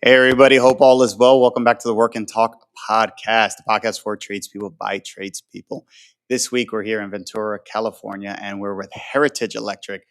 Hey, everybody. Hope all is well. Welcome back to the Work and Talk podcast, the podcast for tradespeople by tradespeople. This week, we're here in Ventura, California, and we're with Heritage Electric.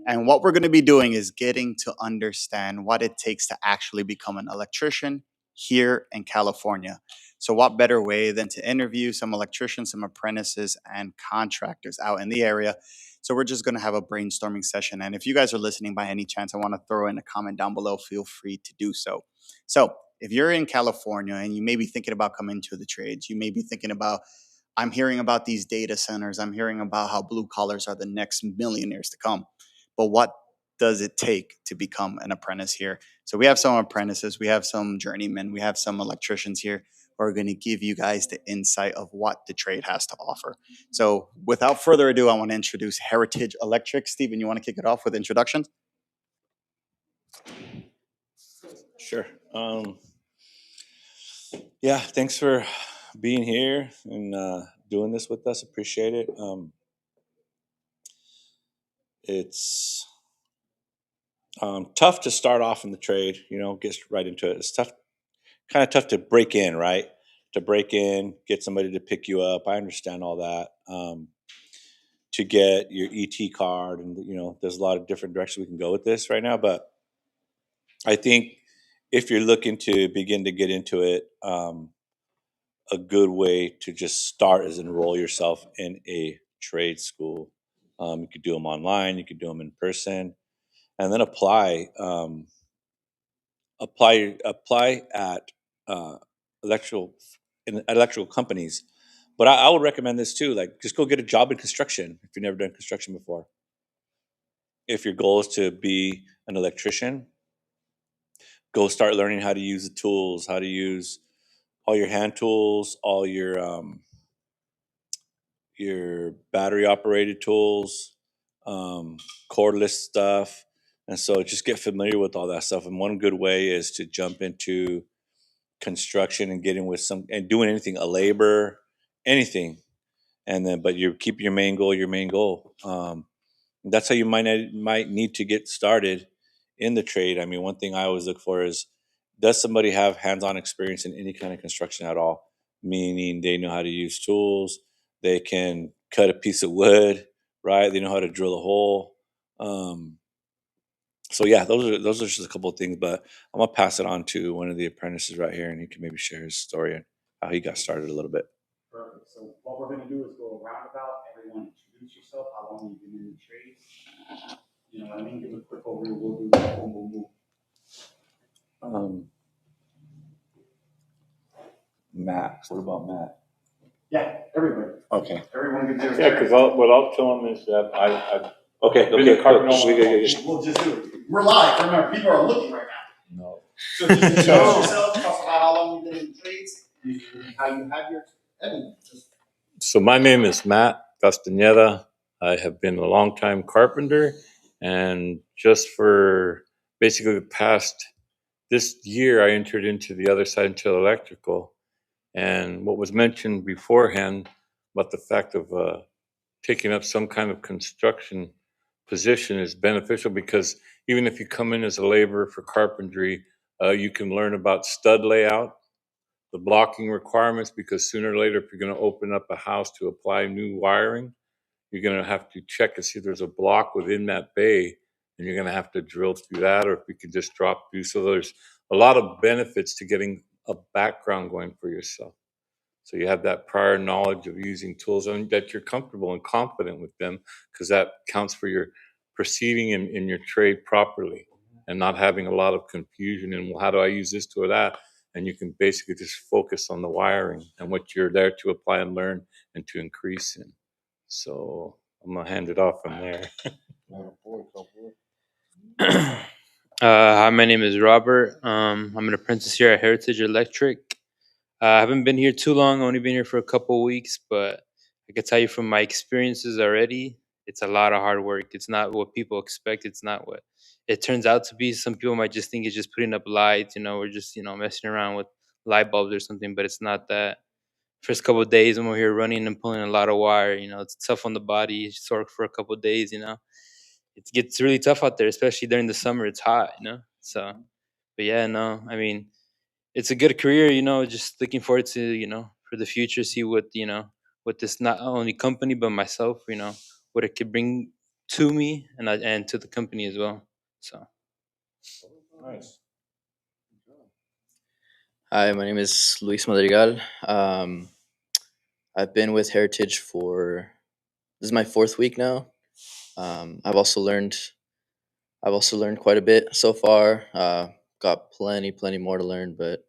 And what we're going to be doing is getting to understand what it takes to actually become an electrician here in California. So, what better way than to interview some electricians, some apprentices, and contractors out in the area? So, we're just going to have a brainstorming session. And if you guys are listening by any chance, I want to throw in a comment down below. Feel free to do so. So, if you're in California and you may be thinking about coming to the trades, you may be thinking about, I'm hearing about these data centers, I'm hearing about how blue collars are the next millionaires to come. But what does it take to become an apprentice here? So we have some apprentices, we have some journeymen, we have some electricians here who are going to give you guys the insight of what the trade has to offer. So without further ado, I want to introduce Heritage Electric. Stephen, you want to kick it off with introductions? Sure. Yeah, thanks for being here and doing this with us. Appreciate it. It's tough to start off in the trade, get right into it. It's kind of tough to break in, right? To break in, get somebody to pick you up. I understand all that. To get your ET card, and there's a lot of different directions we can go with this right now. But I think if you're looking to begin to get into it, a good way to just start is enroll yourself in a trade school. You could do them online, you could do them in person, and then apply. Apply at electrical electrical companies. But I would recommend this too. Like, just go get a job in construction if you've never done construction before. If your goal is to be an electrician, go start learning how to use the tools, how to use all your hand tools, all your battery operated tools, cordless stuff. And so just get familiar with all that stuff. And one good way is to jump into construction and getting with some and doing anything, a labor, anything. And then, but you keep your main goal. That's how you might need to get started in the trade. I mean, one thing I always look for is, does somebody have hands-on experience in any kind of construction at all? Meaning they know how to use tools, they can cut a piece of wood, right? They know how to drill a hole. So yeah, those are just a couple of things. But I'm gonna pass it on to one of the apprentices right here, and he can maybe share his story and how he got started a little bit. Perfect. So what we're going to do is go around about. Everyone introduce yourself, how long you've been in the trade. You know what I mean? Give a quick overview. We'll do that. Boom, boom, boom. Matt, what about Matt? Yeah, everybody. Okay. Everyone gives their Yeah, because what I'll tell them is that I Okay. Really Okay. carving Cool. on- We'll just do it. We're live. Remember, people are looking right now. No. So just introduce yourself. Tell us about how long you've been in the trades, how you have your. So my name is Matt Castañeda. I have been a longtime carpenter, and just for basically the past this year, I entered into the other side into electrical. And what was mentioned beforehand about the fact of taking up some kind of construction position is beneficial, because even if you come in as a laborer for carpentry, you can learn about stud layout, the blocking requirements, because sooner or later, if you're going to open up a house to apply new wiring, you're going to have to check and see if there's a block within that bay, and you're going to have to drill through that, or if you can just drop through. So there's a lot of benefits to getting a background going for yourself. So you have that prior knowledge of using tools and that you're comfortable and confident with them, because that counts for your proceeding in your trade properly and not having a lot of confusion and, well, how do I use this tool or that? And you can basically just focus on the wiring and what you're there to apply and learn and to increase in. So I'm going to hand it off from there. Hi, my name is Robert. I'm an apprentice here at Heritage Electric. I haven't been here too long, only been here for a couple of weeks, but I can tell you from my experiences already, it's a lot of hard work. It's not what people expect. It's not what it turns out to be. Some people might just think it's just putting up lights, or just, messing around with light bulbs or something, but it's not that. First couple of days when we're here running and pulling a lot of wire, it's tough on the body. It's sore for a couple of days, It gets really tough out there, especially during the summer. It's hot, So, yeah, no, I mean, it's a good career, just looking forward to, for the future, see what, what this not only company but myself, what it could bring to me and to the company as well. So Nice. Hi, my name is Luis Madrigal. I've been with Heritage for this is my fourth week now. I've also learned quite a bit so far. Got plenty more to learn, but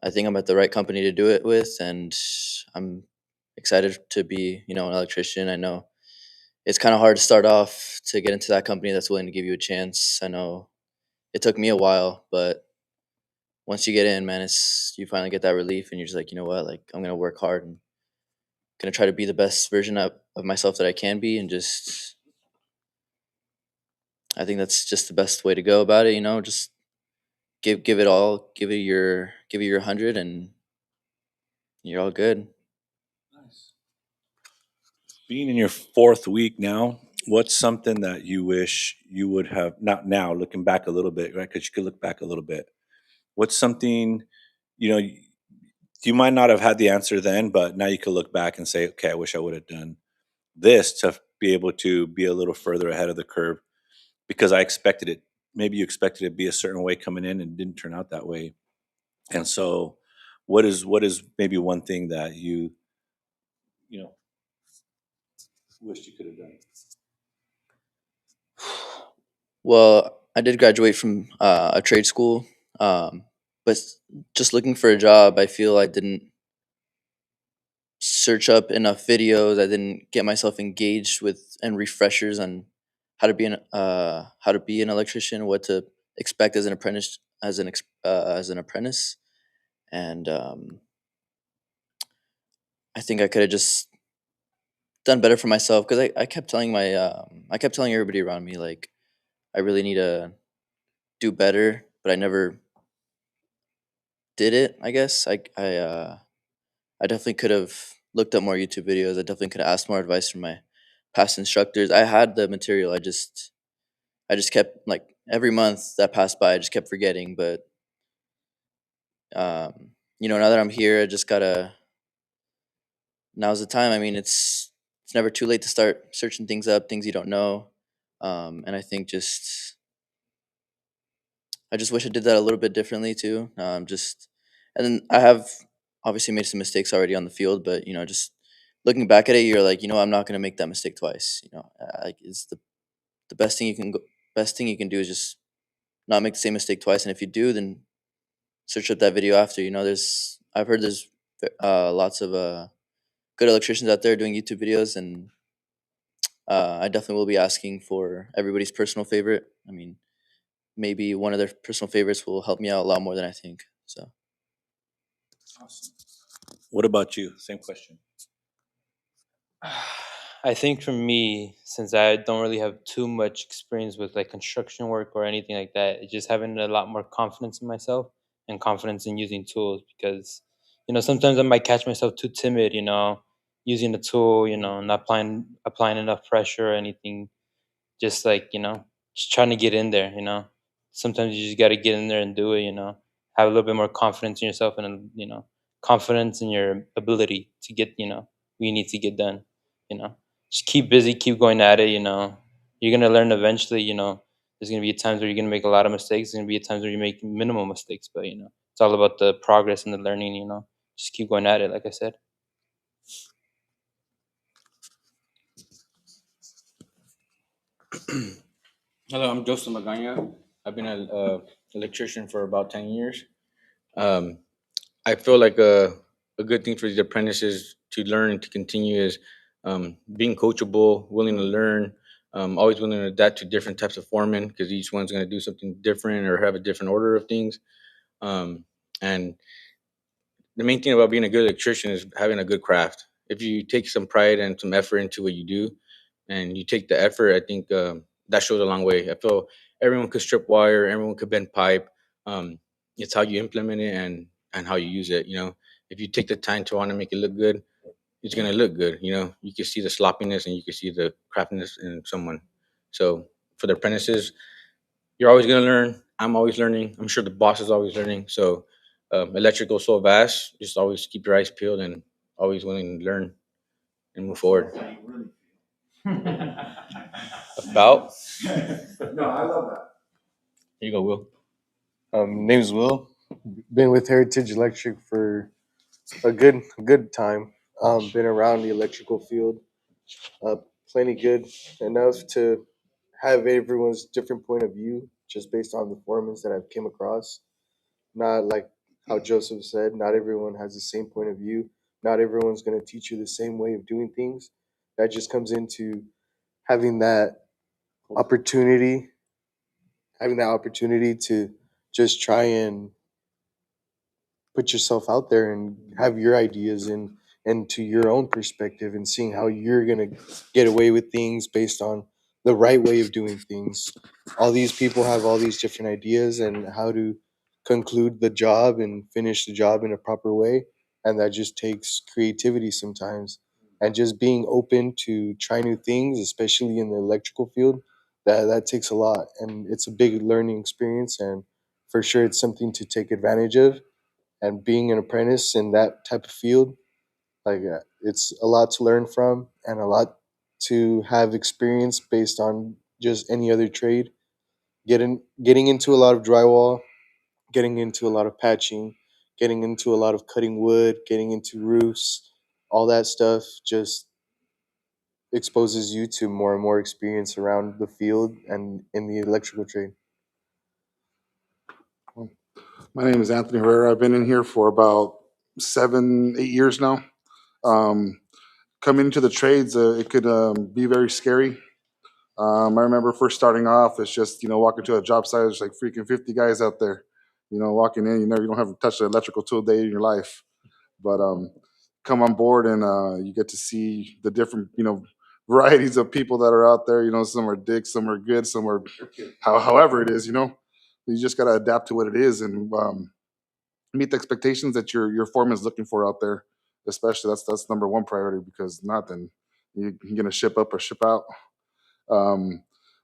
I think I'm at the right company to do it with, and I'm excited to be, an electrician. I know it's kind of hard to start off to get into that company that's willing to give you a chance. I know it took me a while, but once you get in, man, it's you finally get that relief, and you're just like, you know what, like I'm gonna work hard and gonna try to be the best version of myself that I can be, and just I think that's just the best way to go about it. Just give it all, give it your 100, and you're all good. Nice. Being in your fourth week now, what's something that you wish you would have, not now, looking back a little bit, right? Because you could look back a little bit. What's something, you might not have had the answer then, but now you could look back and say, okay, I wish I would have done this to be able to be a little further ahead of the curve because I expected it. Maybe you expected it to be a certain way coming in and it didn't turn out that way. And so what is maybe one thing that you know, wished you could have done? Well, I did graduate from a trade school, but just looking for a job, I feel I didn't search up enough videos. I didn't get myself engaged with and refreshers on how to be an electrician, what to expect as an apprentice, as an apprentice, and I think I could have just done better for myself because I kept telling everybody around me like I really need to do better, but I never did it. I guess I definitely could have looked up more YouTube videos. I definitely could have asked more advice from my past instructors. I had the material. I just kept like every month that passed by, I just kept forgetting. But now that I'm here, I just gotta. Now's the time. I mean, it's never too late to start searching things up, things you don't know. And I think I just wish I did that a little bit differently too. And then I have obviously made some mistakes already on the field, but just looking back at it, you're like, I'm not gonna make that mistake twice. Like it's the best thing you can do is just not make the same mistake twice. And if you do, then search up that video after. I've heard there's lots of good electricians out there doing YouTube videos, and I definitely will be asking for everybody's personal favorite. I mean, maybe one of their personal favorites will help me out a lot more than I think. So. Awesome. What about you? Same question. I think for me, since I don't really have too much experience with like construction work or anything like that, it's just having a lot more confidence in myself and confidence in using tools because, sometimes I might catch myself too timid, using the tool, not applying enough pressure or anything, just like, just trying to get in there, Sometimes you just got to get in there and do it, have a little bit more confidence in yourself and, confidence in your ability to get, what you need to get done, you know just keep busy, keep going at it, you're going to learn eventually, there's going to be times where you're going to make a lot of mistakes, there's going to be times where you make minimal mistakes, but it's all about the progress and the learning, just keep going at it, like I said. Hello, I'm Joseph Magana. I've been an electrician for about 10 years. Um, I feel like a good thing for these apprentices to learn and to continue is being coachable, willing to learn, always willing to adapt to different types of foremen because each one's going to do something different or have a different order of things. And the main thing about being a good electrician is having a good craft. If you take some pride and some effort into what you do, and you take the effort, I think that shows a long way. I feel everyone could strip wire, everyone could bend pipe. It's how you implement it and how you use it. If you take the time to want to make it look good, it's gonna look good. You can see the sloppiness and you can see the craftiness in someone. So for the apprentices, you're always gonna learn. I'm always learning. I'm sure the boss is always learning. So electrical is so vast. Just always keep your eyes peeled and always willing to learn and move forward. About. No, I love that. Here you go, Will. Name's Will. Been with Heritage Electric for a good time. Been around the electrical field, uh, plenty good enough to have everyone's different point of view, just based on the foremans that I've came across. Not like how Joseph said, not everyone has the same point of view. Not everyone's going to teach you the same way of doing things. That just comes into having that opportunity, having that opportunity to just try and put yourself out there and have your ideas and to your own perspective and seeing how you're gonna get away with things based on the right way of doing things. All these people have all these different ideas and how to conclude the job and finish the job in a proper way, and that just takes creativity sometimes and just being open to try new things, especially in the electrical field. That takes a lot, and it's a big learning experience, and for sure it's something to take advantage of. And being an apprentice in that type of field, it's a lot to learn from and a lot to have experience based on just any other trade. Getting into a lot of drywall, getting into a lot of patching, getting into a lot of cutting wood, getting into roofs, all that stuff just exposes you to more and more experience around the field and in the electrical trade. My name is Anthony Herrera. I've been in here for about 7, 8 years now. Coming into the trades, it could be very scary. I remember first starting off, it's just, walking to a job site, there's like freaking 50 guys out there, walking in, you don't have touched an electrical tool a day in your life. But come on board and you get to see the different, varieties of people that are out there. Some are dicks, some are good, some are however it is, you just got to adapt to what it is and meet the expectations that your foreman is looking for out there. Especially that's number one priority, because not then you're gonna ship up or ship out. Um,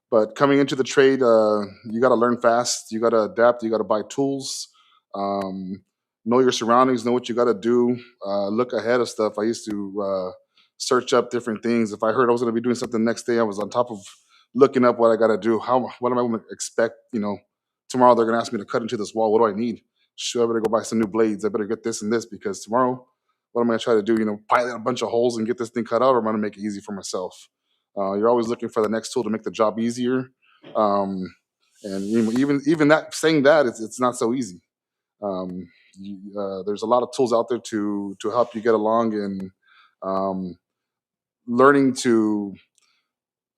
but coming into the trade, you got to learn fast. You got to adapt. You got to buy tools. Um, know your surroundings. Know what you got to do. Look ahead of stuff. I used to search up different things. If I heard I was going to be doing something next day, I was on top of looking up what I got to do. What am I going to expect? Tomorrow they're going to ask me to cut into this wall. What do I need? Sure, I better go buy some new blades. I better get this and this, because tomorrow, what am I going to try to do? Pilot a bunch of holes and get this thing cut out, or am I going to make it easy for myself? You're always looking for the next tool to make the job easier. And even that, saying that, it's not so easy. There's a lot of tools out there to help you get along, and learning to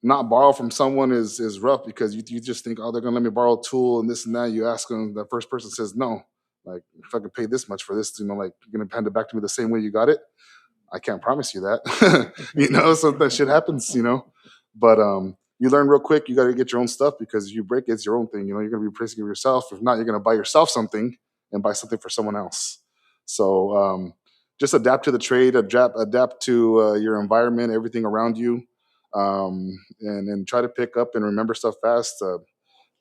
not borrow from someone is rough, because you just think, oh, they're gonna let me borrow a tool and this and that. You ask them, the first person says no. Like, if I could pay this much for this, like, you're gonna hand it back to me the same way you got it. I can't promise you that. So that shit happens, But you learn real quick. You got to get your own stuff, because if you break it, it's your own thing. You're going to be replacing it yourself. If not, you're going to buy yourself something and buy something for someone else. So just adapt to the trade, adapt to your environment, everything around you, and try to pick up and remember stuff fast.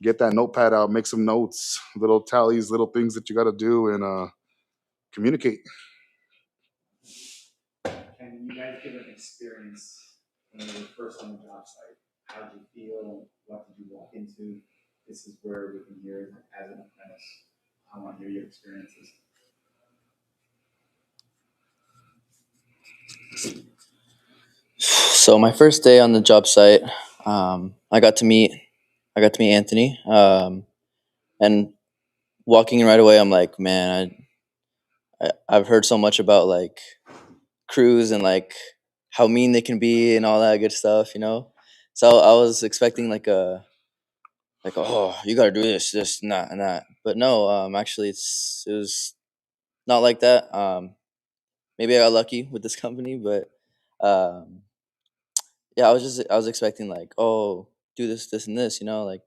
Get that notepad out, make some notes, little tallies, little things that you got to do, and communicate. Can you guys give an experience when you were first on the job site? How did you feel? What did you walk into? This is where we can hear as an apprentice. I want to hear your experiences. So my first day on the job site, I got to meet Anthony, and walking in right away, I'm like, man, I've heard so much about like crews and like how mean they can be and all that good stuff. So I was expecting oh, you got to do this, and that. But no, actually, it was not like that. Maybe I got lucky with this company, but um, yeah, I was expecting like, oh, do this, and this, like,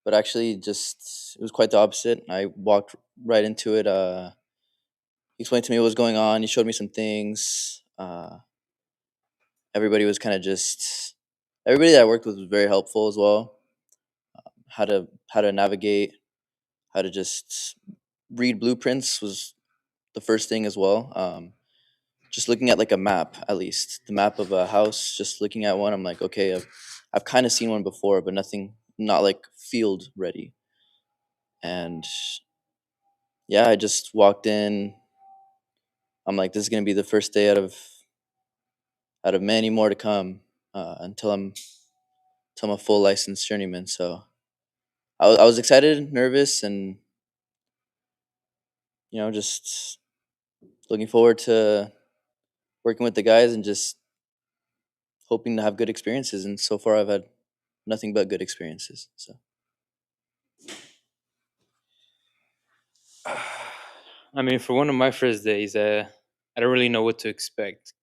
but actually, just it was quite the opposite. I walked right into it. He explained to me what was going on. He showed me some things. Everybody was kind of just everybody that I worked with was very helpful as well. how to navigate, how to just read blueprints was the first thing as well. Just looking at like a map, at least the map of a house, just looking at one, I'm like, okay, I've kind of seen one before, but not like field ready. And yeah, I just walked in. I'm like, this is gonna be the first day out of many more to come, until I'm a full licensed journeyman. So I was excited, nervous, and just looking forward to working with the guys and just hoping to have good experiences. And so far, I've had nothing but good experiences. So I mean, for one of my first days, I don't really know what to expect,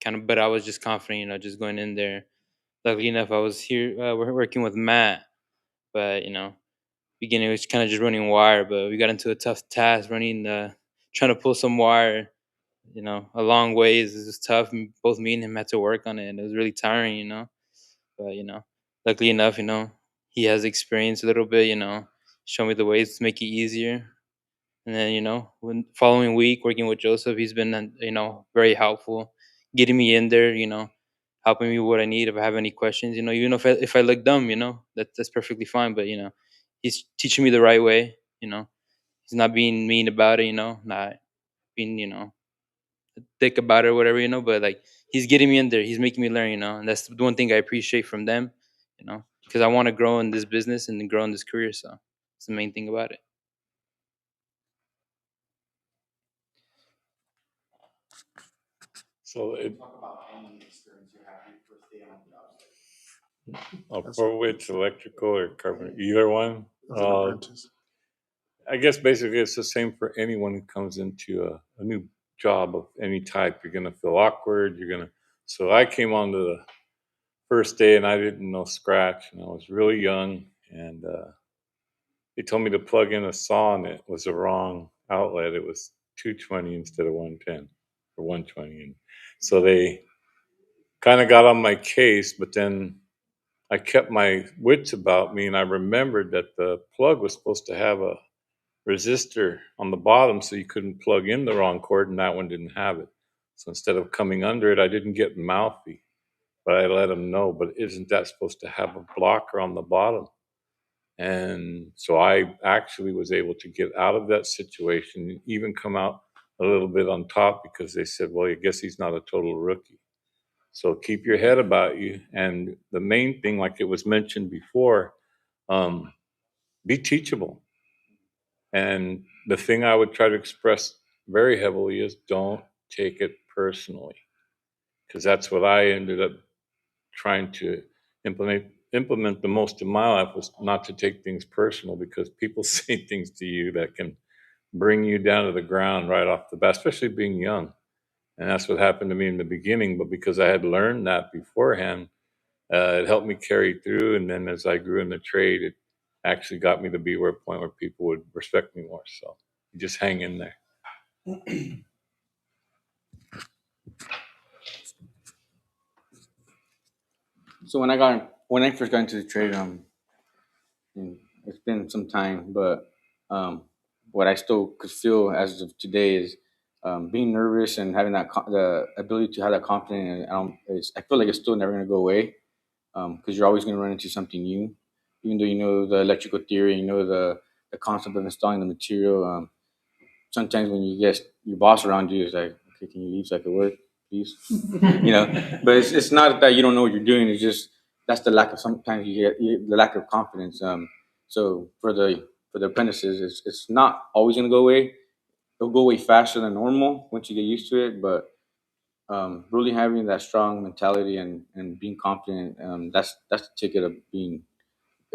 but I was just confident, just going in there. Luckily enough, I was here, we're working with Matt, but beginning was kind of just running wire, but we got into a tough task trying to pull some wire, a long ways. It was tough. Both me and him had to work on it, and it was really tiring. But luckily enough, he has experience a little bit. Show me the ways to make it easier. And then when following week working with Joseph, he's been very helpful, getting me in there. Helping me with what I need if I have any questions. Even if I look dumb, that's perfectly fine. But he's teaching me the right way. He's not being mean about it. Not being thick about it or whatever. But like he's getting me in there. He's making me learn. And that's the one thing I appreciate from them. Because I want to grow in this business and grow in this career. So it's the main thing about it. So Talk about any experience you have your first day on the job. for which electrical or carpenter, either one. As an apprentice. I guess basically it's the same for anyone who comes into a new job of any type. You're gonna feel awkward. So I came on to the first day and I didn't know scratch, and I was really young, and they told me to plug in a saw, and it was the wrong outlet. It was 220 instead of 110 or 120, and so they kind of got on my case. But then I kept my wits about me, and I remembered that the plug was supposed to have a resistor on the bottom so you couldn't plug in the wrong cord, and that one didn't have it. So instead of coming under it, I didn't get mouthy, but I let them know, but isn't that supposed to have a blocker on the bottom? And so I actually was able to get out of that situation, even come out a little bit on top, because they said, well, I guess he's not a total rookie. So keep your head about you. And the main thing, like it was mentioned before, be teachable. And the thing I would try to express very heavily is don't take it personally, because that's what I ended up trying to implement the most in my life, was not to take things personal, because people say things to you that can bring you down to the ground right off the bat, especially being young. And that's what happened to me in the beginning. But because I had learned that beforehand, it helped me carry through. And then as I grew in the trade, it actually got me to be where a point where people would respect me more. So you just hang in there. So when I first got into the trade, it's been some time, but what I still could feel as of today is being nervous and having the ability to have that confidence. And I feel like it's still never going to go away, because you're always going to run into something new, even though you know the electrical theory, you know the concept of installing the material. Sometimes when you get your boss around you, it's like, okay, can you leave so I can work, please? But it's not that you don't know what you're doing. It's just that's the lack of sometimes the lack of confidence. So for the apprentices, it's not always going to go away. It'll go away faster than normal once you get used to it. But really having that strong mentality and being confident, that's the ticket of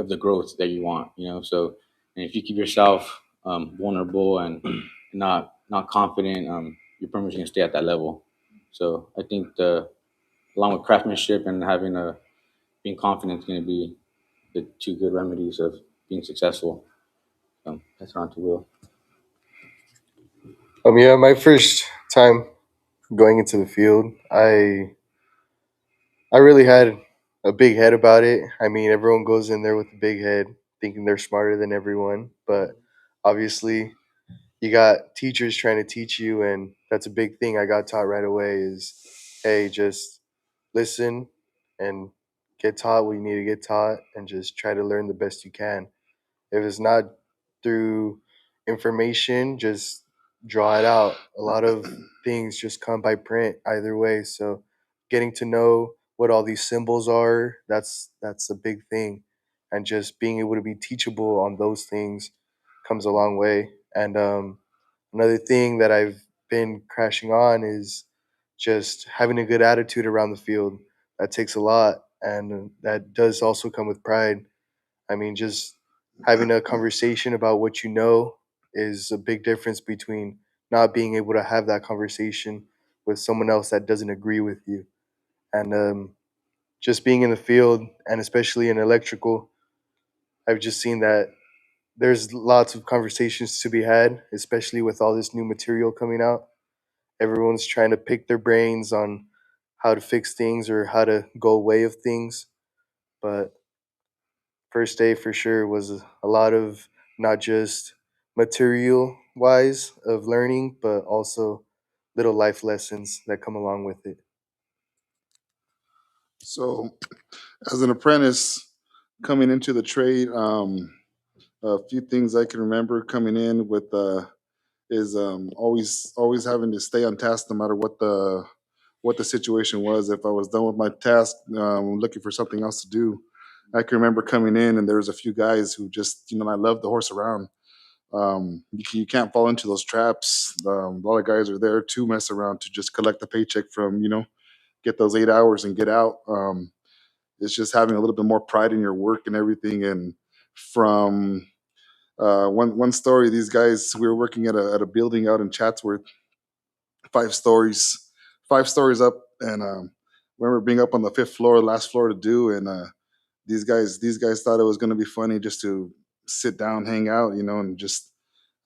the growth that you want. So, and if you keep yourself vulnerable and not confident, you're pretty much going to stay at that level. So I think along with craftsmanship and being confident is going to be the two good remedies of being successful. Pass it on to Will. Yeah, my first time going into the field, I really had a big head about it. I mean, everyone goes in there with a big head, thinking they're smarter than everyone. But obviously, you got teachers trying to teach you, and that's a big thing I got taught right away is, hey, just listen and get taught what you need to get taught and just try to learn the best you can. If it's not through information, just draw it out. A lot of things just come by print either way. So getting to know what all these symbols are, that's a big thing. And just being able to be teachable on those things comes a long way. And another thing that I've been crashing on is just having a good attitude around the field. That takes a lot, and that does also come with pride. I mean, just having a conversation about what you know is a big difference between not being able to have that conversation with someone else that doesn't agree with you. And just being in the field, and especially in electrical, I've just seen that there's lots of conversations to be had, especially with all this new material coming out. Everyone's trying to pick their brains on how to fix things or how to go away of things. But first day for sure was a lot of not just material wise of learning, but also little life lessons that come along with it. So, as an apprentice coming into the trade, a few things I can remember coming in with is always having to stay on task no matter what the situation was. If I was done with my task, looking for something else to do, I can remember coming in and there was a few guys who just I love the horse around. You can't fall into those traps. A lot of guys are there to mess around to just collect the paycheck from get those 8 hours and get out. It's just having a little bit more pride in your work and everything. And from one story, these guys, we were working at a building out in Chatsworth, 5 stories, 5 stories up, and remember being up on the fifth floor, last floor to do, and these guys thought it was going to be funny just to sit down, hang out, and just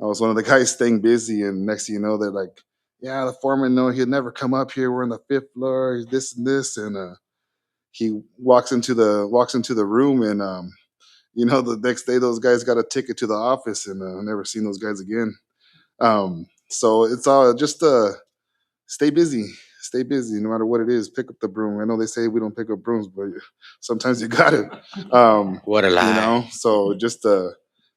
I was one of the guys staying busy, and next thing you know, they're like, "Yeah, the foreman, no, he'd never come up here. We're on the fifth floor, he's this and this," and he walks into the room, and the next day those guys got a ticket to the office, and never seen those guys again. So it's all just stay busy, stay busy, no matter what it is. Pick up the broom. I know they say we don't pick up brooms, but sometimes you got it. What a lie. So just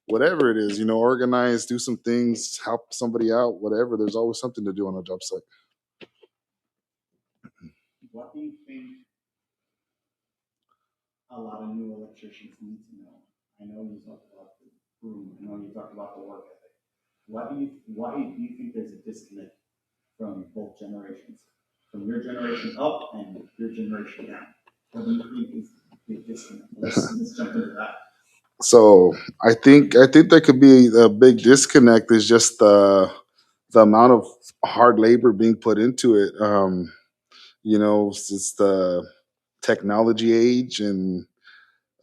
whatever it is, organize, do some things, help somebody out, whatever. There's always something to do on a job site. What do you think a lot of new electricians need to know? I know you talked about the room. I know you talked about the work ethic. Why do you think there's a disconnect from both generations, from your generation up and your generation down? What do you think is the disconnect? Let's jump into that. So I think there could be a big disconnect. Is just the amount of hard labor being put into it. It's the technology age and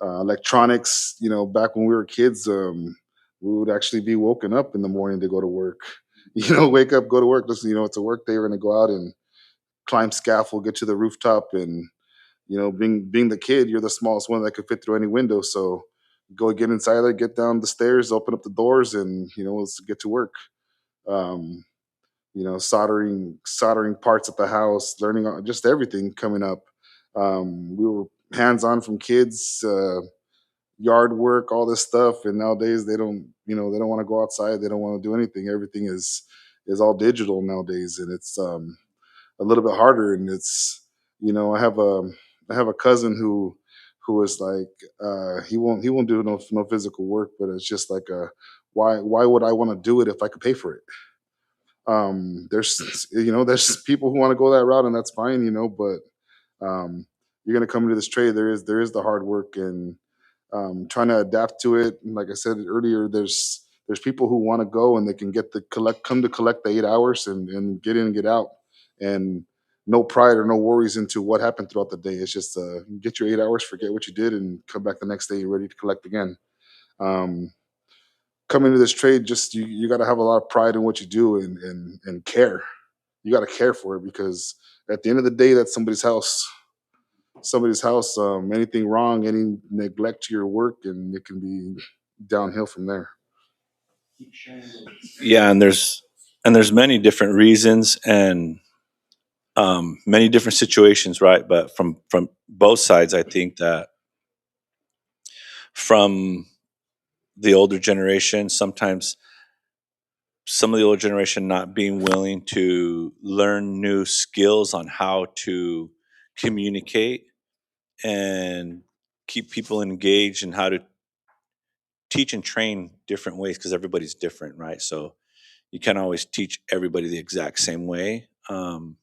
electronics. Back when we were kids, we would actually be woken up in the morning to go to work. Wake up, go to work. Listen, it's a work day. We're going to go out and climb scaffold, get to the rooftop, and being the kid, you're the smallest one that could fit through any window. So go get inside there, get down the stairs, open up the doors, and let's get to work. Um, soldering parts at the house, learning just everything coming up. We were hands on from kids, yard work, all this stuff, and nowadays they don't want to go outside, they don't want to do anything. Everything is all digital nowadays, and it's a little bit harder. And it's I have a cousin who is like he won't do no physical work, but it's just like why would I want to do it if I could pay for it? There's people who want to go that route, and that's fine, but you're going to come into this trade. There is the hard work and trying to adapt to it. And like I said earlier, there's people who want to go and they can come to collect the 8 hours and get in and get out, and no pride or no worries into what happened throughout the day. It's just get your 8 hours, forget what you did, and come back the next day you're ready to collect again. um, Coming to this trade, just you got to have a lot of pride in what you do and care. You got to care for it, because at the end of the day, that's somebody's house. Anything wrong, any neglect to your work, and it can be downhill from there. Yeah, and there's many different reasons and many different situations, right? But from both sides, I think that from the older generation, sometimes some of the older generation not being willing to learn new skills on how to communicate and keep people engaged and how to teach and train different ways because everybody's different, right? So you can't always teach everybody the exact same way. And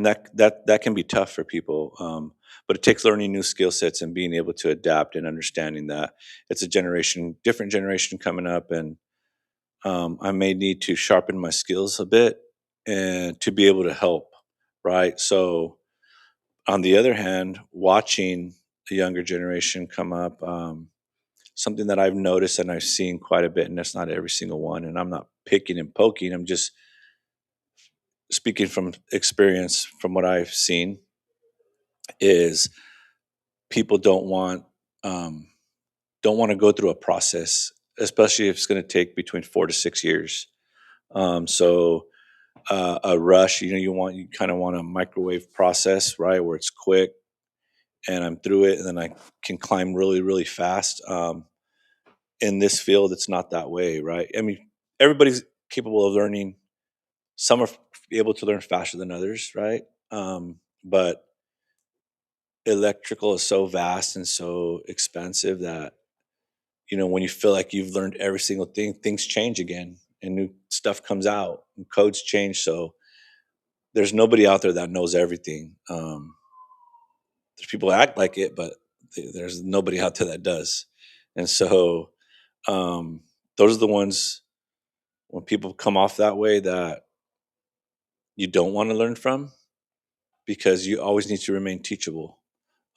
that can be tough for people. But it takes learning new skill sets and being able to adapt and understanding that it's a different generation coming up, and I may need to sharpen my skills a bit and to be able to help, right? So on the other hand, watching the younger generation come up, something that I've noticed and I've seen quite a bit, and that's not every single one, and I'm not picking and poking, I'm just speaking from experience from what I've seen, is people don't want to go through a process, especially if it's going to take between 4 to 6 years. So a rush, you kind of want a microwave process, right, where it's quick and I'm through it, and then I can climb really, really fast. In this field, it's not that way, right? I mean, everybody's capable of learning. Some are able to learn faster than others, right? But electrical is so vast and so expensive that when you feel like you've learned every single thing, things change again and new stuff comes out and codes change. So there's nobody out there that knows everything. There's people that act like it, but there's nobody out there that does. And so those are the ones, when people come off that way, that you don't want to learn from, because you always need to remain teachable.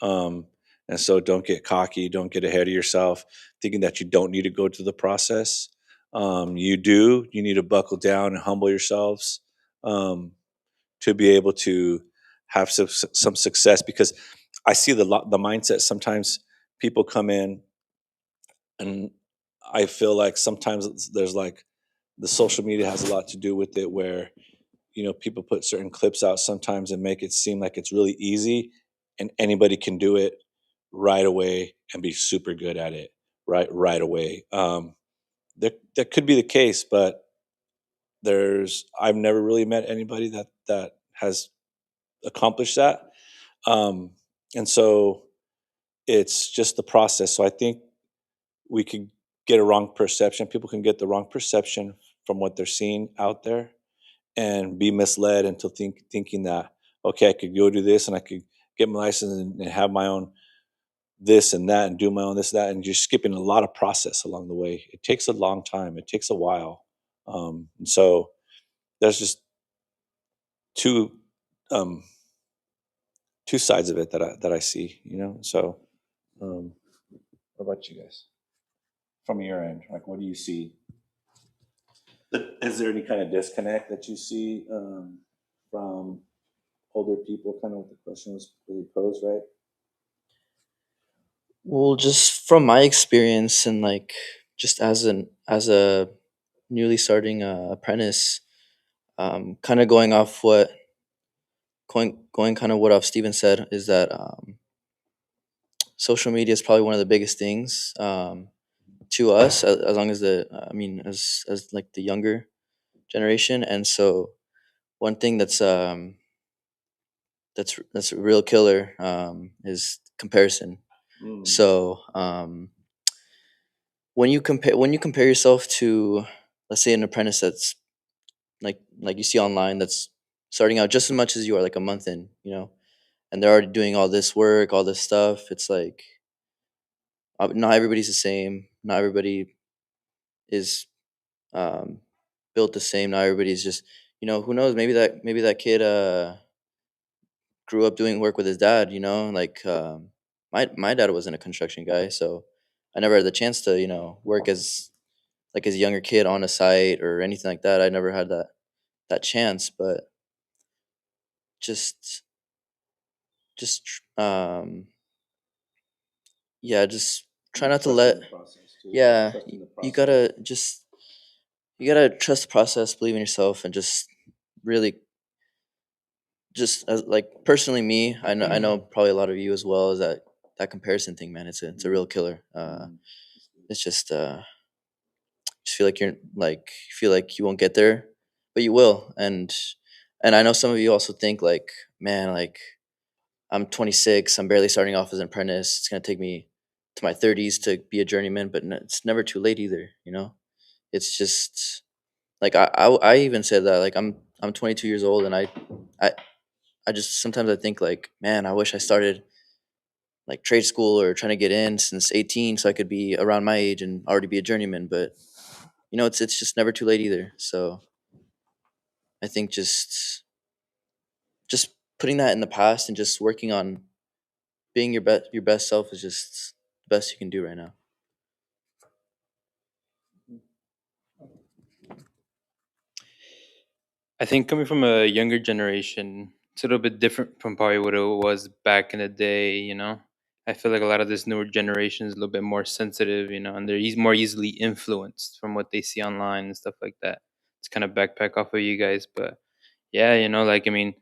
Um, and so don't get cocky, don't get ahead of yourself, thinking that you don't need to go through the process. You do. You need to buckle down and humble yourselves um, to be able to have some success. Because I see the mindset. Sometimes people come in, and I feel like sometimes there's like the social media has a lot to do with it, where people put certain clips out sometimes and make it seem like it's really easy and anybody can do it right away and be super good at it right away. That could be the case, but I've never really met anybody that has accomplished that. Um, and so it's just the process. So I think we could get a wrong perception. People can get the wrong perception from what they're seeing out there and be misled into thinking that, okay, I could go do this and I could get my license and have my own this and that and do my own this and that, and you're skipping a lot of process along the way. It takes a long time. It takes a while. And so there's just two um, two sides of it that I see. So what about you guys from your end? Like, what do you see? Is there any kind of disconnect that you see from older people? Kind of what the question was really posed, right? Well, just from my experience and like just as a newly starting apprentice, kind of going kind of what off Steven said, is that social media is probably one of the biggest things to us, as long as as like the younger generation. And so one thing that's a real killer is comparison. So when you compare yourself to, let's say, an apprentice that's like you see online, that's starting out just as much as you are, like a month in, and they're already doing all this work, all this stuff. It's like not everybody's the same. Not everybody is um, built the same. Not everybody's just, who knows? Maybe that kid grew up doing work with his dad. Like my dad wasn't a construction guy, so I never had the chance to work as a younger kid on a site or anything like that. I never had that chance. But just just yeah, just try not to let Yeah, you gotta trust the process, believe in yourself, and just really just as like personally me, I know probably a lot of you as well, is that comparison thing, man. It's a real killer. It's just feel like feel like you won't get there, but you will. And I know some of you also think like, man, like I'm 26, I'm barely starting off as an apprentice. It's gonna take me to my 30s to be a journeyman, but it's never too late either. You know, it's just like I even said that like I'm 22 years old, and I I just sometimes I think like, man, I wish I started like trade school or trying to get in since 18 so I could be around my age and already be a journeyman. But you know, it's just never too late either. So I think just putting that in the past and just working on being your best self is just the best you can do right now. I think coming from a younger generation, it's a little bit different from probably what it was back in the day, you know? I feel like a lot of this newer generation is a little bit more sensitive, you know, and they're more easily influenced from what they see online and stuff like that. It's kind of backpack off of you guys, but yeah, you know, like I mean,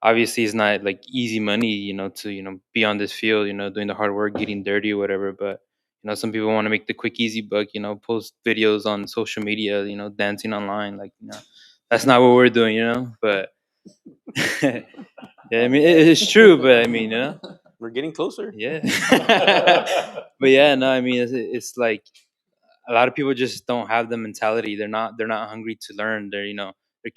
obviously it's not like easy money, you know, to be on this field, you know, doing the hard work, getting dirty or whatever. But you know, some people want to make the quick, easy buck, you know, post videos on social media, you know, dancing online, like that's not what we're doing, you know. But yeah, I mean, it's true, but I mean, We're getting closer. yeah. But yeah, no, I mean, it's like a lot of people just don't have the mentality. They're not hungry to learn. Their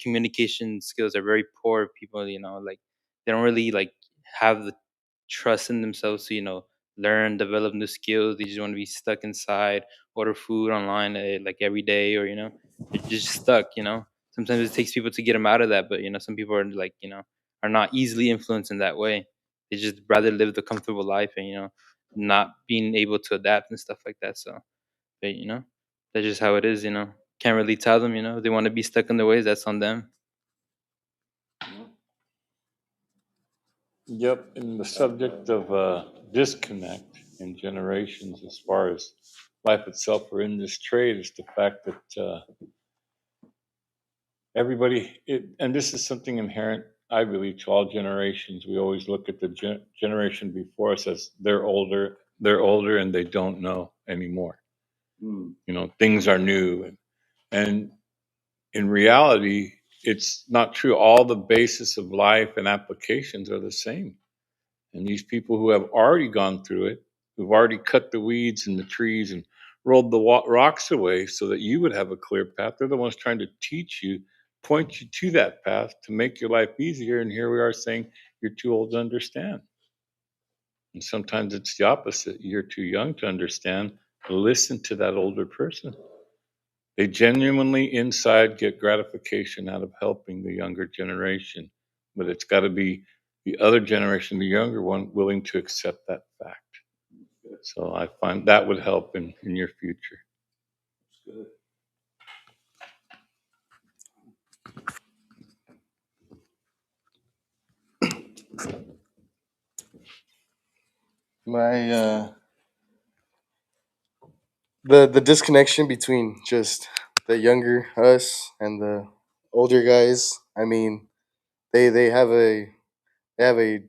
communication skills are very poor. People, like they don't really like have the trust in themselves to learn, develop new skills. They just want to be stuck inside, order food online like every day, or they're just stuck. Sometimes it takes people to get them out of that, but some people are like are not easily influenced in that way. They just rather live the comfortable life and not being able to adapt and stuff like that. So but that's just how it is. Can't really tell them. If they want to be stuck in their ways, that's on them. Yep, and the subject of disconnect in generations as far as life itself or in this trade is the fact that and this is something inherent, I believe, to all generations. We always look at the generation before us as they're older, and they don't know anymore. Things are new. And in reality, it's not true. All the basis of life and applications are the same. And these people who have already gone through it, who've already cut the weeds and the trees and rolled the rocks away so that you would have a clear path, they're the ones trying to teach you, point you to that path to make your life easier. And here we are saying you're too old to understand. And sometimes it's the opposite. You're too young to understand. Listen to that older person. They genuinely inside get gratification out of helping the younger generation, but it's got to be the other generation, the younger one, willing to accept that fact. So I find that would help in your future. My the disconnection between just the younger us and the older guys. I mean, they have a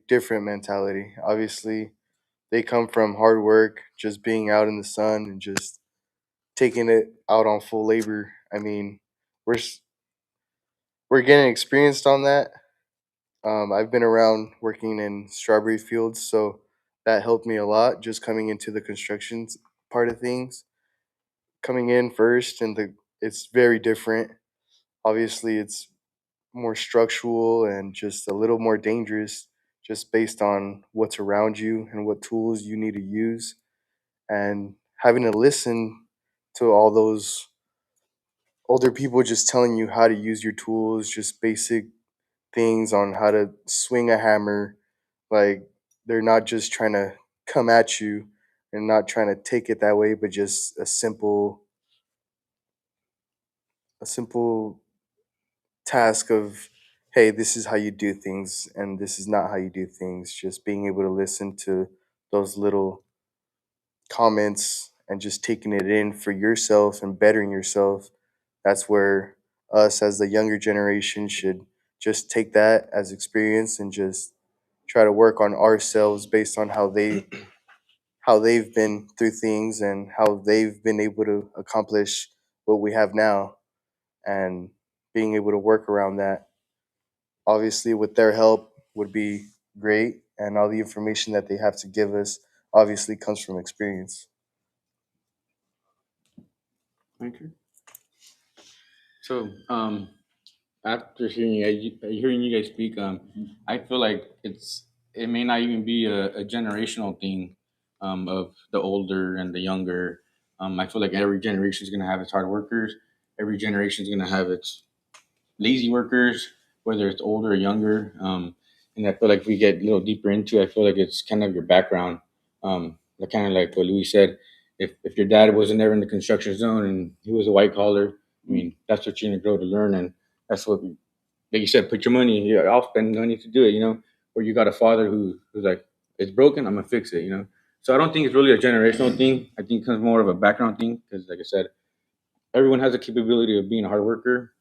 different mentality. Obviously, they come from hard work, just being out in the sun and just taking it out on full labor. I mean, we're s- we're getting experienced on that. I've been around working in strawberry fields, so that helped me a lot. Just coming into the construction part of things, coming in first, and it's very different. Obviously, it's more structural and just a little more dangerous, just based on what's around you and what tools you need to use, and having to listen to all those older people just telling you how to use your tools, just basic things on how to swing a hammer. Like, they're not just trying to come at you and not trying to take it that way, but just a simple task of, hey, this is how you do things and this is not how you do things. Just being able to listen to those little comments and just taking it in for yourself and bettering yourself. That's where us as the younger generation should just take that as experience and just try to work on ourselves based on how they've been through things and how they've been able to accomplish what we have now, and being able to work around that. Obviously, with their help would be great, and all the information that they have to give us obviously comes from experience. Thank you. So, after hearing you guys speak, I feel like it may not even be a generational thing, of the older and the younger. I feel like every generation is going to have its hard workers. Every generation is going to have its lazy workers, whether it's older or younger. And I feel like if we get a little deeper into it, I feel like it's kind of your background. Like kind of like what Louis said, if your dad wasn't ever in the construction zone and he was a white collar, I mean, that's what you're gonna grow to learn, and that's what, like you said, put your money. Yeah, I'll spend money to do it. Or you got a father who's like, it's broken, I'm gonna fix it. So I don't think it's really a generational thing. I think it comes more of a background thing because, like I said, everyone has the capability of being a hard worker,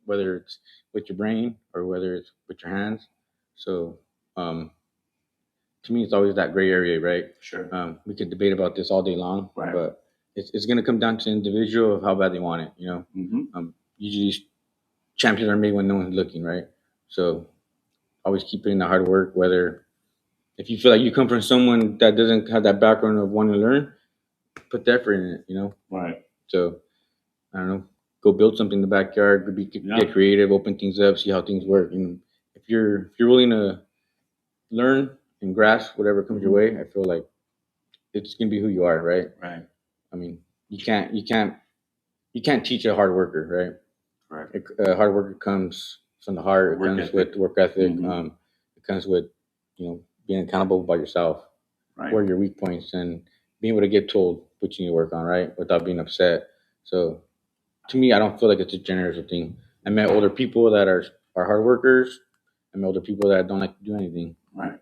whether it's with your brain or whether it's with your hands. So, to me, it's always that gray area, right? Sure. We could debate about this all day long, Right. but it's going to come down to the individual of how bad they want it. Mm-hmm. Usually, champions are made when no one's looking, right? So, always keep putting the hard work. Whether if you feel like you come from someone that doesn't have that background of wanting to learn, put the effort in it. Right. So, I don't know, go build something in the backyard, get creative, open things up, see how things work. If you're willing to learn and grasp whatever comes your way, I feel like it's gonna be who you are, right? Right. I mean, you can't teach a hard worker, right? Right. A hard worker comes from the heart. It Work comes ethic. with work ethic. Mhm. It comes with being accountable by yourself, Right. where are your weak points, and being able to get told what you need to work on, right, without being upset. So, to me, I don't feel like it's a generational thing. I met older people that are hard workers. I met older people that don't like to do anything. Right.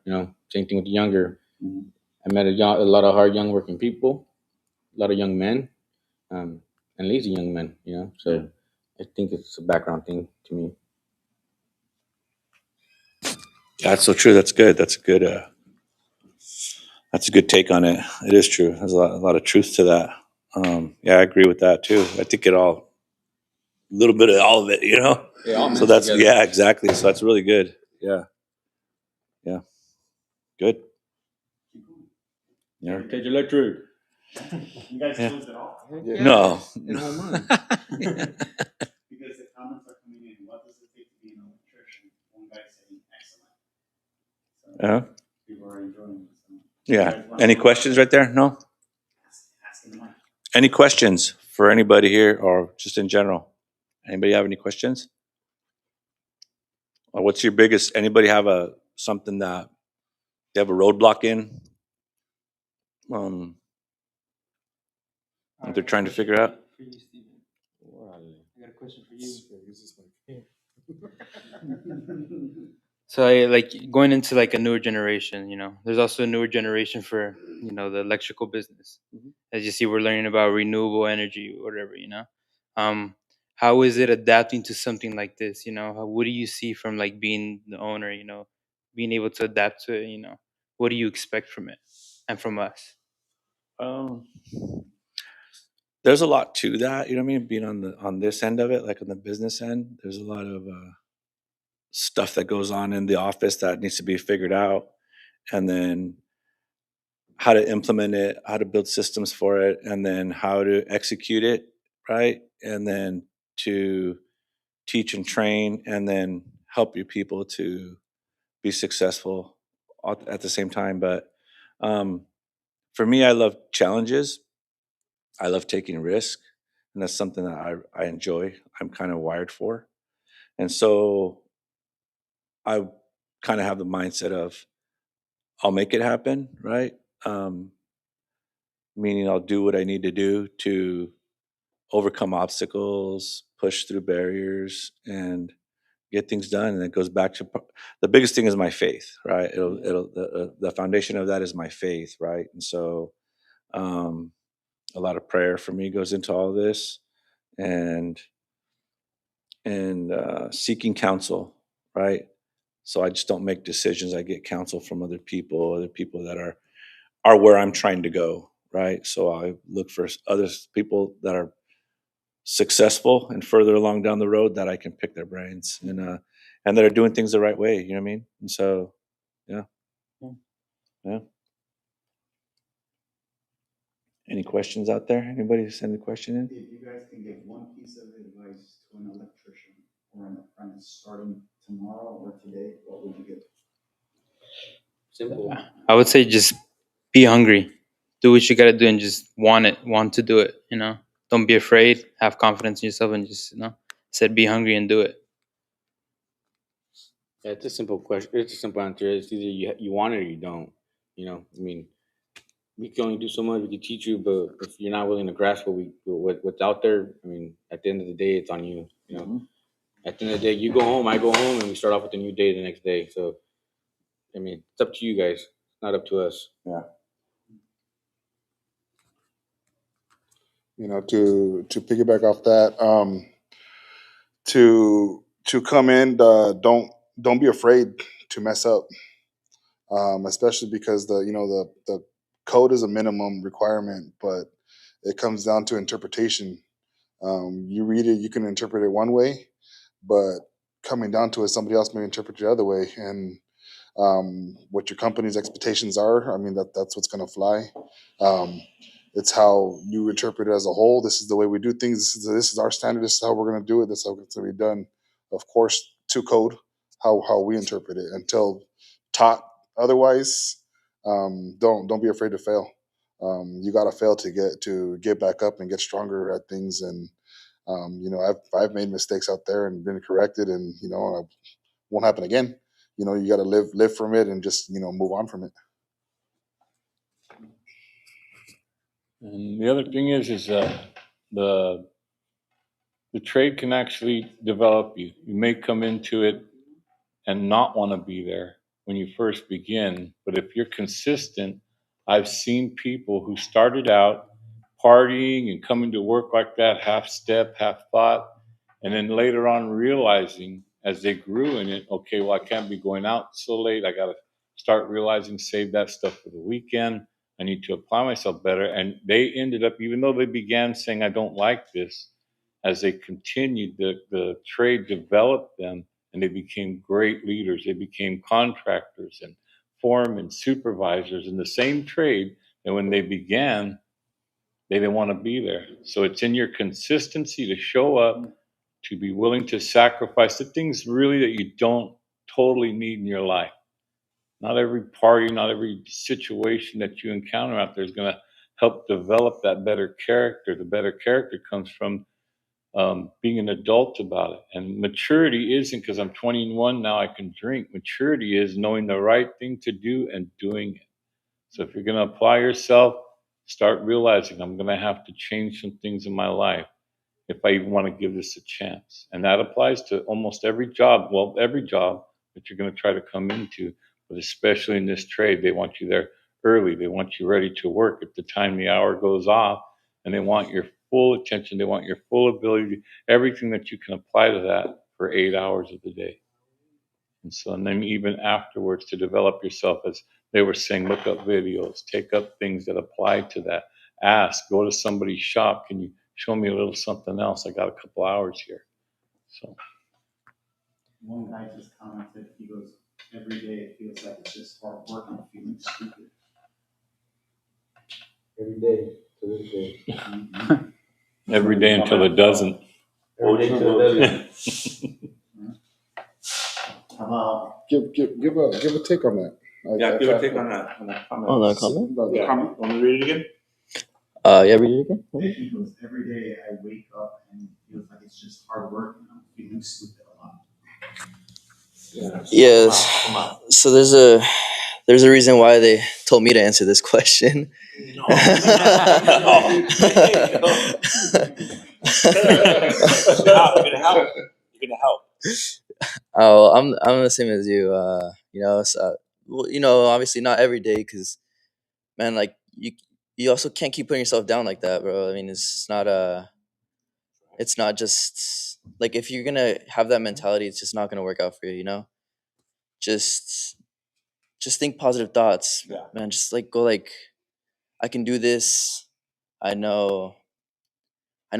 Same thing with the younger. Mhm. I met a lot of hard young working people, a lot of young men, and lazy young men. So Yeah. I think it's a background thing to me. That's so true. That's good. That's a good. That's a good take on it. It is true. There's a lot of truth to that. Yeah, I agree with that too. I think a little bit of all of it. It all So mixed that's together. yeah, exactly. So that's really good. Yeah. Yeah. Good. Yeah. Heritage Electric. You guys Yeah. closed it off? Yeah. No. And home run. Because the comments are coming in. What does it take to be an electrician? One guy saying excellent. So Yeah. people are enjoying this. So Yeah. Any questions right there? No. ask them why. Any questions for anybody here or just in general? Anybody have any questions? Or what's your biggest? Anybody have something that they have a roadblock in? That they're trying to figure out. For you, Steven. I got a question for you. So, like going into like a newer generation, there's also a newer generation for the electrical business. As you see, we're learning about renewable energy, whatever. How is it adapting to something like this? What do you see from like being the owner? Being able to adapt to it. What do you expect from it and from us? There's a lot to that, you know what I mean? Being on this end of it, like on the business end, there's a lot of stuff that goes on in the office that needs to be figured out, and then how to implement it, how to build systems for it, and then how to execute it, right? And then to teach and train, and then help your people to be successful at the same time. But for me, I love challenges. I love taking risk, and that's something that I enjoy. I'm kind of wired for, and so I kind of have the mindset of I'll make it happen, right? Meaning I'll do what I need to do to overcome obstacles, push through barriers, and get things done. And it goes back to the biggest thing is my faith, right? The foundation of that is my faith, right? And so a lot of prayer for me goes into all this, and seeking counsel, right? So I just don't make decisions. I get counsel from other people that are where I'm trying to go, right? So I look for other people that are successful and further along down the road that I can pick their brains, and that are doing things the right way. You know what I mean? And so, yeah. Any questions out there? Anybody send a question in? If you guys can give one piece of advice to an electrician or an apprentice starting tomorrow or today, what would you give? Simple. I would say just be hungry, do what you got to do, and just want to do it. Don't be afraid. Have confidence in yourself, and just said be hungry and do it. Yeah, it's a simple question. It's a simple answer. It's either you want it or you don't. I mean, we can only do so much. We can teach you, but if you're not willing to grasp what's out there, I mean, at the end of the day, it's on you. At the end of the day, you go home, I go home, and we start off with a new day the next day. So, I mean, it's up to you guys. It's not up to us. Yeah. To piggyback off that, to come in, don't be afraid to mess up, especially because the code is a minimum requirement, but it comes down to interpretation. You read it, you can interpret it one way, but coming down to it, somebody else may interpret it the other way, and what your company's expectations are. I mean, that's what's going to fly. It's how you interpret it as a whole. This is the way we do things. This is our standard. This is how we're going to do it. This is how it's going to be done. Of course, to code, how we interpret it. Until taught otherwise, don't be afraid to fail. You got to fail to get back up and get stronger at things. And I've made mistakes out there and been corrected, and it won't happen again. You got to live from it and just move on from it. And the other thing is the trade can actually develop you. You may come into it and not want to be there when you first begin, but if you're consistent, I've seen people who started out partying and coming to work like that, half step, half thought, and then later on realizing as they grew in it, okay, well, I can't be going out so late. I got to start realizing, save that stuff for the weekend. I need to apply myself better. And they ended up, even though they began saying, I don't like this, as they continued, the trade developed them, and they became great leaders. They became contractors and foremen, supervisors in the same trade. And when they began, they didn't want to be there. So it's in your consistency to show up, to be willing to sacrifice the things really that you don't totally need in your life. Not every party, not every situation that you encounter out there is going to help develop that better character. The better character comes from being an adult about it. And maturity isn't because I'm 21 now I can drink. Maturity is knowing the right thing to do and doing it. So if you're going to apply yourself, start realizing I'm going to have to change some things in my life if I even want to give this a chance. And that applies to almost every job. Well, every job that you're going to try to come into, but especially in this trade, they want you there early. They want you ready to work at the time the hour goes off, and they want your full attention. They want your full ability, everything that you can apply to that for 8 hours of the day. And so, and then even afterwards to develop yourself, as they were saying, look up videos, take up things that apply to that. Ask, go to somebody's shop. Can you show me a little something else? I got a couple hours here. So One guy just commented, he goes, every day it feels like it's just hard work and feeling stupid. Every day to this day. every day until it doesn't. Every day till it doesn't. How about Give a take on that. Yeah, give a take on that comment. On that comment? Yeah. comment? Want to read it again? Yeah, read it again. He goes, every day I wake up and it feels like it's just hard work and I'm feeling stupid a lot. Yes. Come on. So there's a reason why they told me to answer this question. No. You're gonna help. Oh, I'm the same as you. So, obviously not every day, because man, like you you also can't keep putting yourself down like that, bro. I mean, it's not just like, if you're gonna have that mentality, it's just not gonna work out for you, you know? Just think positive thoughts, Yeah. man. Just like go like, I can do this. I know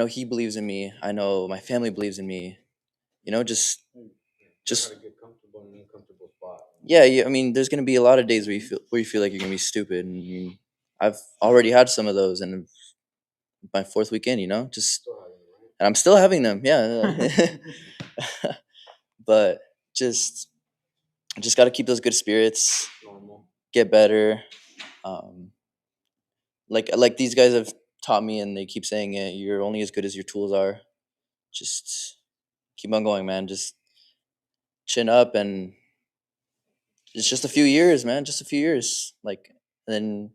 he believes in me. I know my family believes in me. You know, just get comfortable in an uncomfortable spot. yeah. I mean, there's gonna be a lot of days where you feel like you're gonna be stupid, and I mean, I've already had some of those, and my fourth weekend, you know, and I'm still having them. Yeah, but just got to keep those good spirits, get better. Um, like these guys have taught me, and they keep saying it. You're only as good as your tools are. Just keep on going, man. Just chin up, and it's just a few years, man. Just a few years, like, and then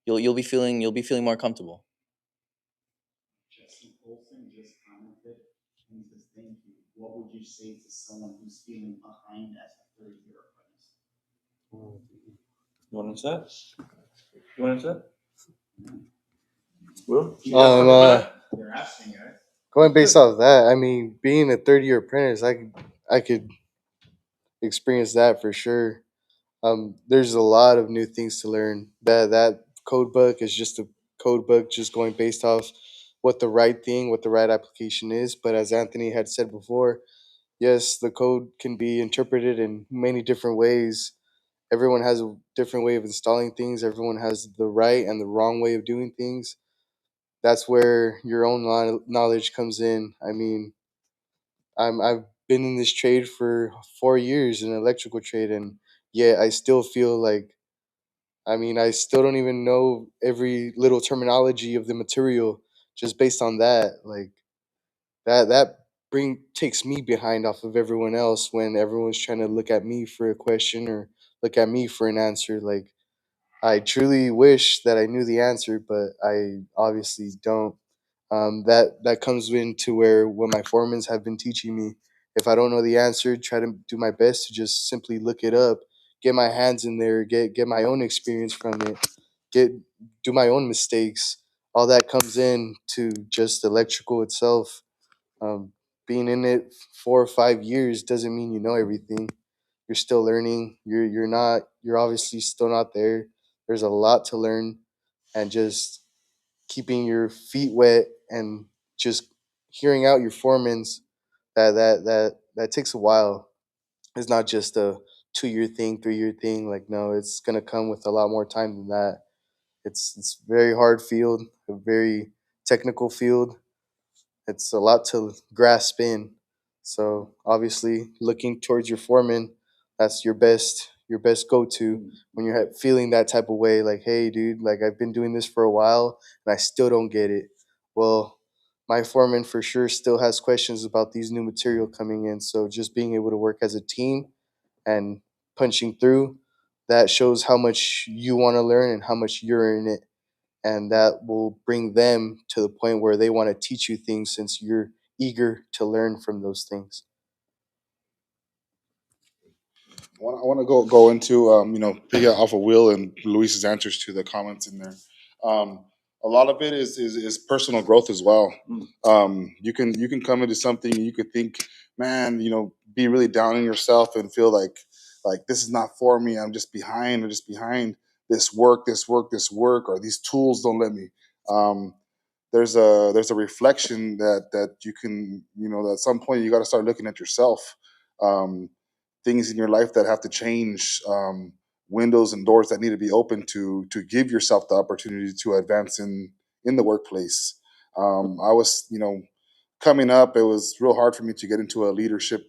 you'll be feeling more comfortable. Jesse Olson just commented and he says, "Thank you. What would you say to someone who's feeling behind as a third-year apprentice?" You want to answer that? You want to answer that? Will? They're asking, guys. Going based off that, I mean, being a 30-year apprentice, I could experience that for sure. There's a lot of new things to learn. That code book is just a code book, just going based off what the right application is. But as Anthony had said before, yes, the code can be interpreted in many different ways. Everyone has a different way of installing things. Everyone has the right and the wrong way of doing things. That's where your own knowledge comes in. I mean, I've been in this trade for 4 years, in electrical trade, and yet I still feel like, I mean, I still don't even know every little terminology of the material just based on that. Like that bring takes me behind off of everyone else when everyone's trying to look at me for a question or look at me for an answer. Like, I truly wish that I knew the answer, but I obviously don't. That comes into where what my foremans have been teaching me. If I don't know the answer, try to do my best to just simply look it up, get my hands in there, get my own experience from it, get do my own mistakes. All that comes in to just electrical itself. Um, Being in it 4 or 5 years doesn't mean you know everything. You're still learning. You're obviously still not there. There's a lot to learn, and just keeping your feet wet and just hearing out your foremans, that takes a while. It's not just a 2 year thing, 3 year thing. Like, no, it's gonna come with a lot more time than that. It's very hard field, a very technical field. It's a lot to grasp in. So obviously, looking towards your foreman, that's your best go to when you're feeling that type of way. Like, hey, dude, like, I've been doing this for a while and I still don't get it. Well, my foreman for sure still has questions about these new material coming in. So just being able to work as a team and punching through, that shows how much you want to learn and how much you're in it, and that will bring them to the point where they want to teach you things since you're eager to learn from those things. I want to go into piggyback off of Will and Luis's answers to the comments in there. A lot of it is personal growth as well. You can come into something and you could think, man, be really down on yourself and feel like this is not for me. I'm just behind. This work, or these tools don't let me. Um, there's a reflection that you can, at some point you got to start looking at yourself. Um, Things in your life that have to change, windows and doors that need to be open to give yourself the opportunity to advance in the workplace. I was, coming up, it was real hard for me to get into a leadership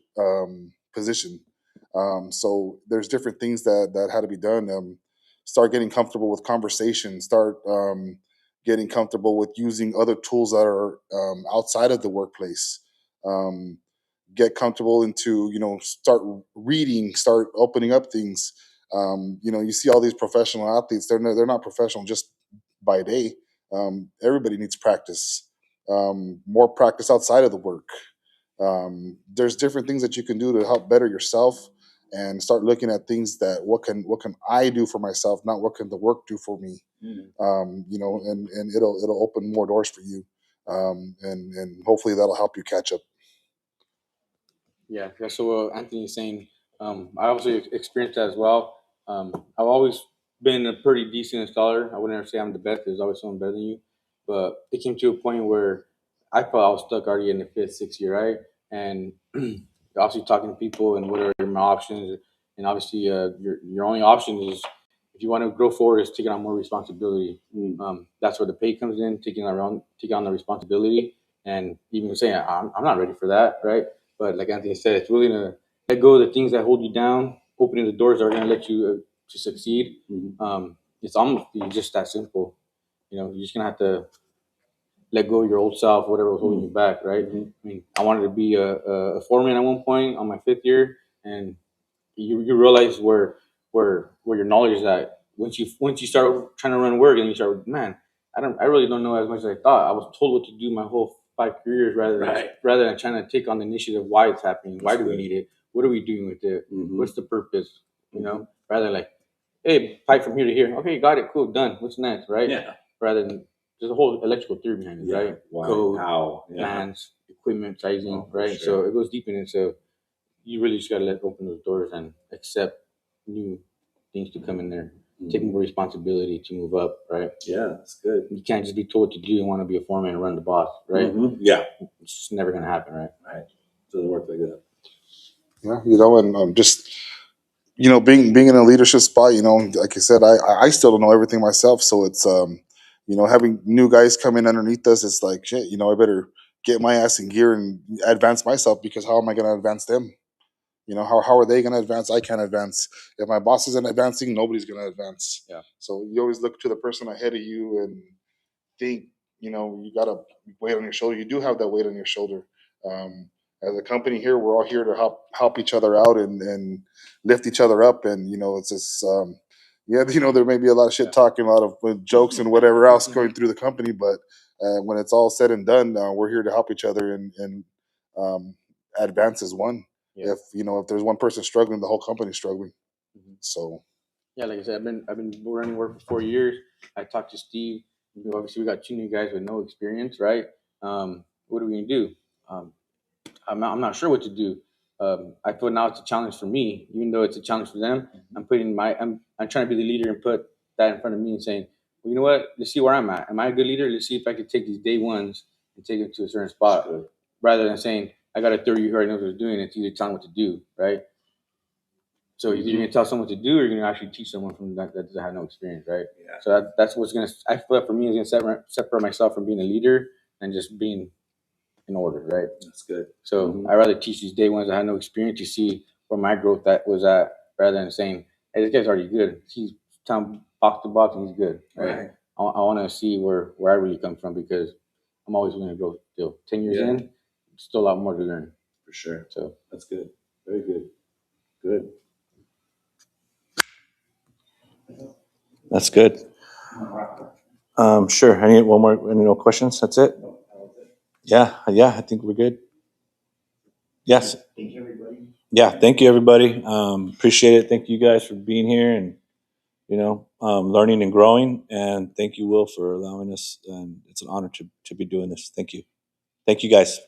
position. So there's different things that had to be done. Start getting comfortable with conversation. Start getting comfortable with using other tools that are outside of the workplace. Um, get comfortable into, start reading, start opening up things. You see all these professional athletes, they're not professional just by day. Everybody needs practice, more practice outside of the work. There's different things that you can do to help better yourself and start looking at things that what can I do for myself, not what can the work do for me. And it'll open more doors for you, and hopefully that'll help you catch up. Yeah, that's what Anthony's saying. I also experienced that as well. I've always been a pretty decent installer. I wouldn't ever say I'm the best. There's always someone better than you. But it came to a point where I felt I was stuck already in the fifth, sixth year, right? And obviously talking to people and what are my options. And obviously your only option is, if you want to grow forward, is taking on more responsibility. That's where the pay comes in, taking on the responsibility. And even saying, I'm not ready for that, right? But like Anthony said, it's really to let go of the things that hold you down, opening the doors that are going to let you to succeed. It's almost just that simple. You're just going to have to let go of your old self, whatever was holding you back, right? I mean, I wanted to be a foreman at one point on my fifth year, and you realize where your knowledge is at. Once you start trying to run work, and you start, man, I really don't know as much as I thought. I was told what to do my whole 5 careers, rather than trying to take on the initiative. Why it's happening? Why do we need it? What are we doing with it? What's the purpose? Rather than like, hey, pipe from here to here. Okay, got it. Cool, done. What's next, right? Yeah. Rather than there's a whole electrical theory behind it, right? Why, code, how, plans, equipment, sizing, right? Sure. So it goes deep in it. So you really just gotta open those doors and accept new things to come in there. Take more responsibility to move up, right? Yeah, that's good. You can't just be told what to do and want to be a foreman and run the boss, right? Yeah, It's just never gonna happen, right? right. Doesn't work like that. Yeah, and just being in a leadership spot, like I said, I still don't know everything myself, so it's having new guys come in underneath us, it's like shit, I better get my ass in gear and advance myself, because how am I going to advance them? How are they going to advance? I can't advance. If my boss isn't advancing, nobody's going to advance. Yeah. So you always look to the person ahead of you and think, you got a weight on your shoulder. You do have that weight on your shoulder. As a company here, we're all here to help each other out and lift each other up. And it's just there may be a lot of shit talking, a lot of jokes and whatever else going through the company, but when it's all said and done, we're here to help each other and advance as one. Yeah. If there's one person struggling, the whole company's struggling. So yeah, like I said, I've been running work for 4 years. I talked to Steve. Obviously, we got 2 new guys with no experience, right? What are we gonna do? I'm not sure what to do. I feel now it's a challenge for me, even though it's a challenge for them. I'm trying to be the leader and put that in front of me and saying, well, you know what? Let's see where I'm at. Am I a good leader? Let's see if I can take these day ones and take it to a certain spot, rather than saying I got a 30 year who already knows what they're doing. It's either telling what to do, right? So either you're gonna tell someone what to do, or you're gonna actually teach someone from that doesn't have no experience, right? Yeah. So that's what's gonna. I feel like for me is gonna separate myself from being a leader and just being in order, right? That's good. So I'd rather teach these day ones that had no experience to see where my growth that was at, rather than saying, hey, this guy's already good. He's telling box to box and he's good, right? I want to see where I really come from, because I'm always going to grow still. 10 years in, still a lot more to learn. For sure. So that's good. Very good. Good. That's good. Sure. Any more questions? That's it? Yeah. I think we're good. Yes. Thank you, everybody. Yeah. Thank you, everybody. Appreciate it. Thank you guys for being here and, learning and growing. And thank you, Will, for allowing us. And it's an honor to be doing this. Thank you. Thank you, guys.